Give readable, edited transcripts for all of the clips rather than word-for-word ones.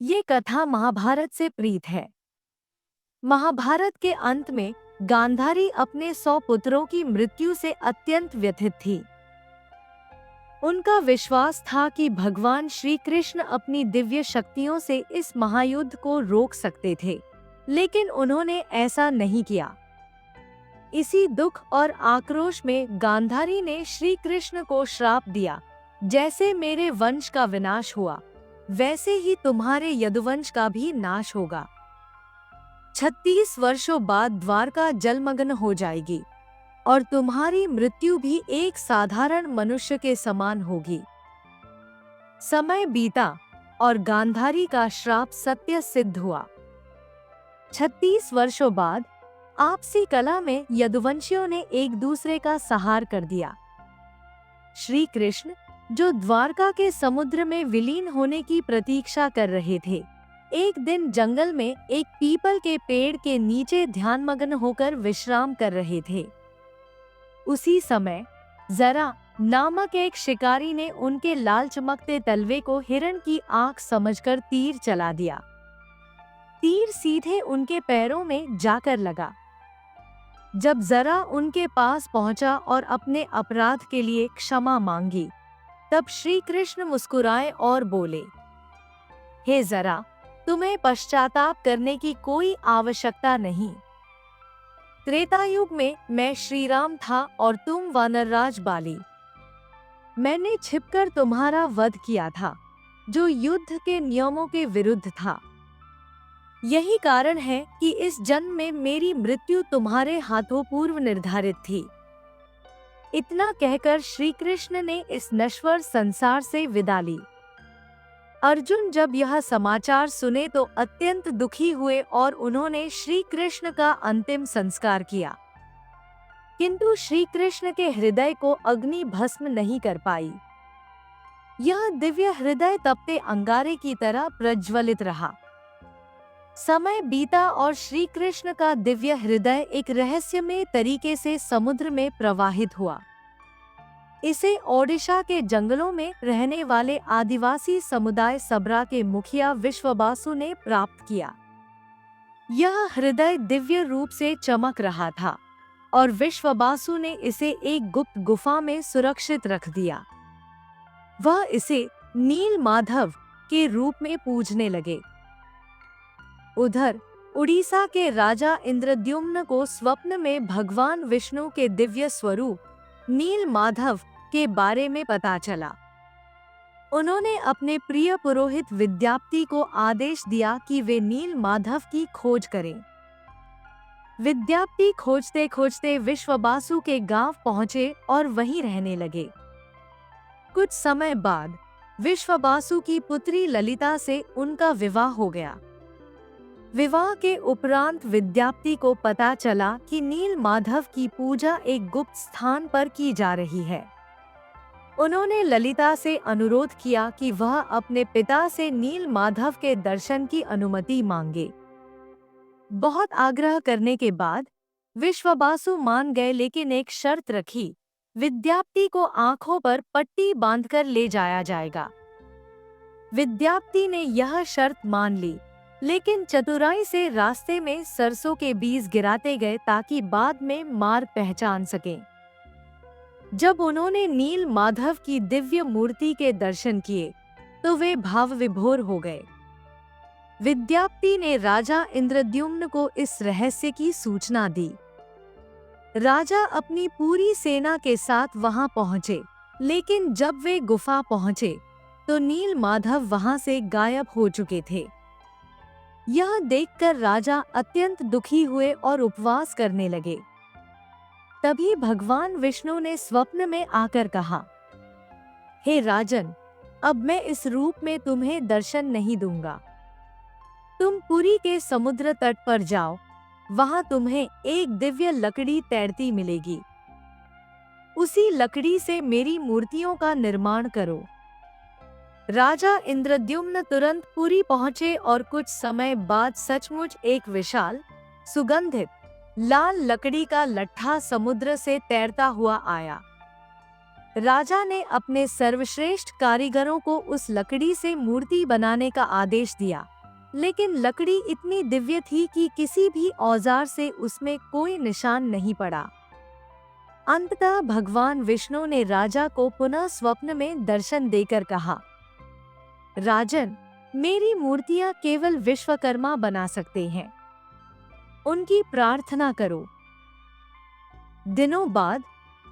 ये कथा महाभारत से प्रीत है। महाभारत के अंत में गांधारी अपने 100 पुत्रों की मृत्यु से अत्यंत व्यथित थी। उनका विश्वास था कि भगवान श्री कृष्ण अपनी दिव्य शक्तियों से इस महायुद्ध को रोक सकते थे, लेकिन उन्होंने ऐसा नहीं किया। इसी दुख और आक्रोश में गांधारी ने श्री कृष्ण को श्राप दिया, जैसे मेरे वंश का विनाश हुआ, वैसे ही तुम्हारे यदुवंश का भी नाश होगा। 36 वर्षों बाद द्वारका जलमग्न हो जाएगी और तुम्हारी मृत्यु भी एक साधारण मनुष्य के समान होगी। समय बीता और गांधारी का श्राप सत्य सिद्ध हुआ। 36 वर्षों बाद आपसी कलह में यदुवंशियों ने एक दूसरे का संहार कर दिया। श्री कृष्ण, जो द्वारका के समुद्र में विलीन होने की प्रतीक्षा कर रहे थे, एक दिन जंगल में एक पीपल के पेड़ के नीचे ध्यानमग्न होकर विश्राम कर रहे थे। उसी समय जरा नामक एक शिकारी ने उनके लाल चमकते तलवे को हिरण की आंख समझकर तीर चला दिया। तीर सीधे उनके पैरों में जाकर लगा। जब जरा उनके पास पहुंचा और अपने अपराध के लिए क्षमा मांगी, तब श्री कृष्ण मुस्कुराए और बोले, हे जरा, तुम्हें पश्चाताप करने की कोई आवश्यकता नहीं। त्रेतायुग में मैं श्री राम था और तुम वानरराज बाली। मैंने छिपकर तुम्हारा वध किया था, जो युद्ध के नियमों के विरुद्ध था। यही कारण है कि इस जन्म में मेरी मृत्यु तुम्हारे हाथों पूर्व निर्धारित थी। इतना कहकर श्री कृष्ण ने इस नश्वर संसार से विदा ली। अर्जुन जब यह समाचार सुने तो अत्यंत दुखी हुए और उन्होंने श्री कृष्ण का अंतिम संस्कार किया। किंतु श्री कृष्ण के हृदय को अग्नि भस्म नहीं कर पाई। यह दिव्य हृदय तपते अंगारे की तरह प्रज्वलित रहा। समय बीता और श्री कृष्ण का दिव्य हृदय एक रहस्यमय तरीके से समुद्र में प्रवाहित हुआ। इसे ओडिशा के जंगलों में रहने वाले आदिवासी समुदाय सबरा के मुखिया विश्वबासु ने प्राप्त किया। यह हृदय दिव्य रूप से चमक रहा था और विश्वबासु ने इसे एक गुप्त गुफा में सुरक्षित रख दिया। वह इसे नील माधव के रूप में पूजने लगे। उधर उड़ीसा के राजा इंद्रद्युम्न को स्वप्न में भगवान विष्णु के दिव्य स्वरूप नील माधव के बारे में पता चला। उन्होंने अपने प्रिय पुरोहित विद्यापति को आदेश दिया कि वे नील माधव की खोज करें। विद्यापति खोजते खोजते विश्वबासु के गांव पहुंचे और वहीं रहने लगे। कुछ समय बाद विश्वबासु की पुत्री ललिता से उनका विवाह हो गया। विवाह के उपरांत विद्यापति को पता चला कि नील माधव की पूजा एक गुप्त स्थान पर की जा रही है। उन्होंने ललिता से अनुरोध किया कि वह अपने पिता से नील माधव के दर्शन की अनुमति मांगे। बहुत आग्रह करने के बाद विश्वबासु मान गए, लेकिन एक शर्त रखी, विद्यापति को आंखों पर पट्टी बांधकर ले जाया जाएगा। विद्यापति ने यह शर्त मान ली, लेकिन चतुराई से रास्ते में सरसों के बीज गिराते गए ताकि बाद में मार्ग पहचान सकें। जब उन्होंने नील माधव की दिव्य मूर्ति के दर्शन किए तो वे भाव विभोर हो गए। विद्यापति ने राजा इंद्रद्युम्न को इस रहस्य की सूचना दी। राजा अपनी पूरी सेना के साथ वहां पहुंचे, लेकिन जब वे गुफा पहुंचे तो नील माधव वहां से गायब हो चुके थे। यह देखकर राजा अत्यंत दुखी हुए और उपवास करने लगे। तभी भगवान विष्णु ने स्वप्न में आकर कहा, हे राजन, अब मैं इस रूप में तुम्हें दर्शन नहीं दूंगा। तुम पुरी के समुद्र तट पर जाओ, वहां तुम्हें एक दिव्य लकड़ी तैरती मिलेगी। उसी लकड़ी से मेरी मूर्तियों का निर्माण करो। राजा इंद्रद्युम्न तुरंत पुरी पहुंचे और कुछ समय बाद सचमुच एक विशाल, सुगंधित लाल लकड़ी का लट्ठा समुद्र से तैरता हुआ आया। राजा ने अपने सर्वश्रेष्ठ कारीगरों को उस लकड़ी से मूर्ति बनाने का आदेश दिया, लेकिन लकड़ी इतनी दिव्य थी कि किसी भी औजार से उसमें कोई निशान नहीं पड़ा। अंततः भगवान विष्णु ने राजा को पुनः स्वप्न में दर्शन देकर कहा, राजन, मेरी मूर्तियां केवल विश्वकर्मा बना सकते हैं, उनकी प्रार्थना करो। दिनों बाद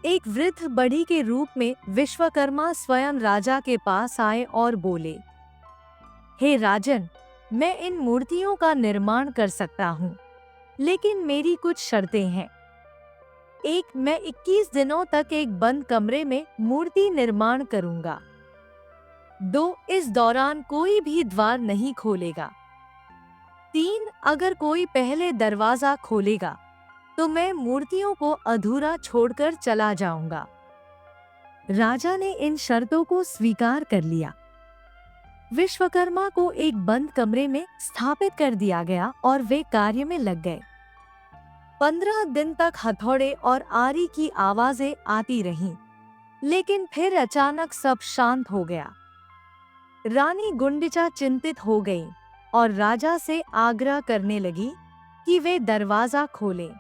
एक वृद्ध बढ़ी के रूप में विश्वकर्मा स्वयं राजा के पास आए और बोले, हे राजन, मैं इन मूर्तियों का निर्माण कर सकता हूँ, लेकिन मेरी कुछ शर्तें हैं। एक, मैं 21 दिनों तक एक बंद कमरे में मूर्ति निर्माण करूंगा। 2, इस दौरान कोई भी द्वार नहीं खोलेगा। 3, अगर कोई पहले दरवाजा खोलेगा तो मैं मूर्तियों को अधूरा छोड़कर चला जाऊंगा। राजा ने इन शर्तों को स्वीकार कर लिया। विश्वकर्मा को एक बंद कमरे में स्थापित कर दिया गया और वे कार्य में लग गए। 15 दिन तक हथौड़े और आरी की आवाजें आती रहीं, लेकिन फिर अचानक सब शांत हो गया। रानी गुंडिचा चिंतित हो गई और राजा से आग्रह करने लगी कि वे दरवाजा खोलें।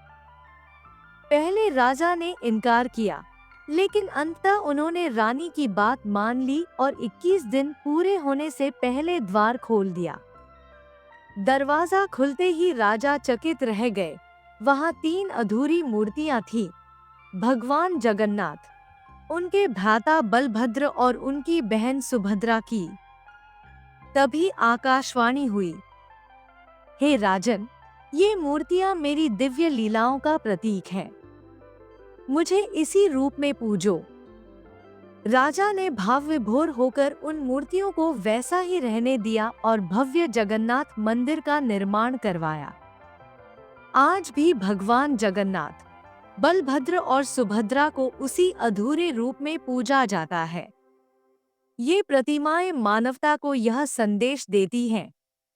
पहले राजा ने इनकार किया, लेकिन अंततः उन्होंने रानी की बात मान ली और 21 दिन पूरे होने से पहले द्वार खोल दिया। दरवाजा खुलते ही राजा चकित रह गए। वहां 3 अधूरी मूर्तियां थीं, भगवान जगन्नाथ, उनके भ्राता बलभद्र और उनकी बहन सुभद्रा की। तभी आकाशवाणी हुई, हे राजन, ये मूर्तियां मेरी दिव्य लीलाओं का प्रतीक हैं, मुझे इसी रूप में पूजो। राजा ने भाव विभोर होकर उन मूर्तियों को वैसा ही रहने दिया और भव्य जगन्नाथ मंदिर का निर्माण करवाया। आज भी भगवान जगन्नाथ, बलभद्र और सुभद्रा को उसी अधूरे रूप में पूजा जाता है। ये प्रतिमाएं मानवता को यह संदेश देती हैं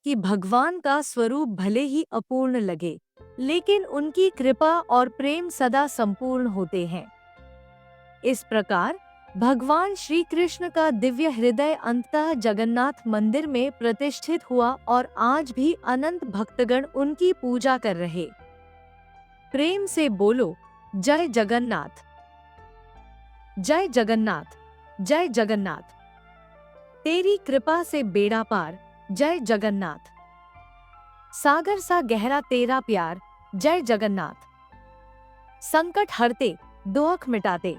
कि भगवान का स्वरूप भले ही अपूर्ण लगे, लेकिन उनकी कृपा और प्रेम सदा संपूर्ण होते हैं। इस प्रकार भगवान श्री कृष्ण का दिव्य हृदय अंततः जगन्नाथ मंदिर में प्रतिष्ठित हुआ और आज भी अनंत भक्तगण उनकी पूजा कर रहे। प्रेम से बोलो, जय जगन्नाथ, जय जगन्नाथ, जय जगन्नाथ। तेरी कृपा से बेड़ा पार, जय जगन्नाथ। सागर सा गहरा तेरा प्यार, जय जगन्नाथ। संकट हरते, दुख मिटाते,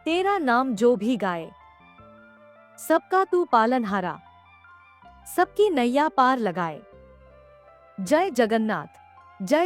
तेरा नाम जो भी गाए। सबका तू पालनहारा, सबकी नैया पार लगाए। जय जगन्नाथ, जय